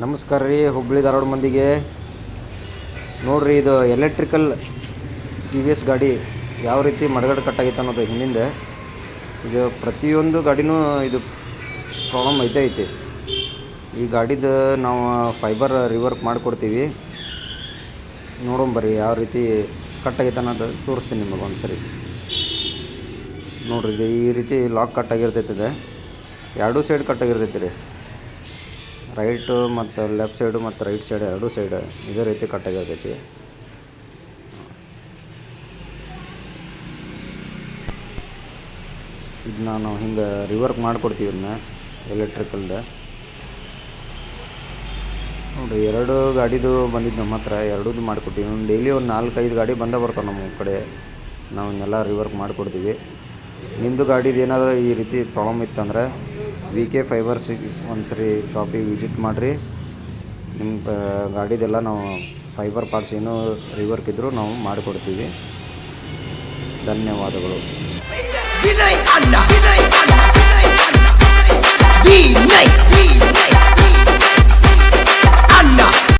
ನಮಸ್ಕಾರ ರೀ ಹುಬ್ಬಳ್ಳಿ ಧಾರವಾಡ ಮಂದಿಗೆ. ನೋಡಿರಿ, ಇದು ಎಲೆಕ್ಟ್ರಿಕಲ್ ಟಿ ವಿ ಎಸ್ ಗಾಡಿ ಯಾವ ರೀತಿ ಮಡಗಡೆ ಕಟ್ಟಾಗೈತೆ ಅನ್ನೋದು ಹಿಂದಿಂದ. ಇದು ಪ್ರತಿಯೊಂದು ಗಾಡಿನೂ ಇದು ಪ್ರಾಬ್ಲಮ್ ಐತೆ. ಈ ಗಾಡಿದು ನಾವು ಫೈಬರ್ ರಿವರ್ಕ್ ಮಾಡಿಕೊಡ್ತೀವಿ. ನೋಡೋಣ ಯಾವ ರೀತಿ ಕಟ್ಟಾಗೈತೆ ಅನ್ನೋದು ತೋರಿಸ್ತೀನಿ ನಿಮಗೆ ಒಂದು ಸರಿ. ನೋಡಿರಿ, ಇದು ಈ ರೀತಿ ಲಾಕ್ ಕಟ್ಟಾಗಿರ್ತೈತೆ. ಎರಡೂ ಸೈಡ್ ಕಟ್ಟಾಗಿರ್ತೈತೆ ರೀ, ರೈಟು ಮತ್ತು ಲೆಫ್ಟ್ ಸೈಡು ಮತ್ತು ರೈಟ್ ಸೈಡ್ ಎರಡೂ ಸೈಡ್ ಇದೇ ರೀತಿ ಕಟ್ಟಾಗಿರ್ತೈತಿ. ಇದನ್ನ ನಾವು ಹಿಂಗೆ ರಿವರ್ಕ್ ಮಾಡಿಕೊಡ್ತೀವಿ. ಇದನ್ನ ಎಲೆಕ್ಟ್ರಿಕಲ್ದು ನೋಡಿರಿ, ಎರಡು ಗಾಡಿದು ಬಂದಿದ್ದು ನಮ್ಮ ಹತ್ರ, ಎರಡೂ ಮಾಡಿಕೊಡ್ತೀವಿ. ಡೈಲಿ ಒಂದು 4-5 ಗಾಡಿ ಬರ್ತಾವೆ ನಮ್ಮ ಕಡೆ. ನಾವು ಇನ್ನೆಲ್ಲ ರಿವರ್ಕ್ ಮಾಡಿಕೊಡ್ತೀವಿ. ನಿಮ್ಮದು ಗಾಡಿದು ಏನಾದರೂ ಈ ರೀತಿ ಪ್ರಾಬ್ಲಮ್ ಇತ್ತಂದರೆ VK ಫೈಬರ್ಸಿಗೆ ಒಂದು ಸರಿ ಶಾಪಿಗೆ ವಿಸಿಟ್ ಮಾಡಿರಿ. ನಿಮ್ಮ ಗಾಡಿದೆಲ್ಲ ನಾವು ಫೈಬರ್ ಪಾರ್ಟ್ಸ್ ಏನೂ ರಿವರ್ಕ್ ಇದ್ದರೂ ನಾವು ಮಾಡಿಕೊಡ್ತೀವಿ. ಧನ್ಯವಾದಗಳು.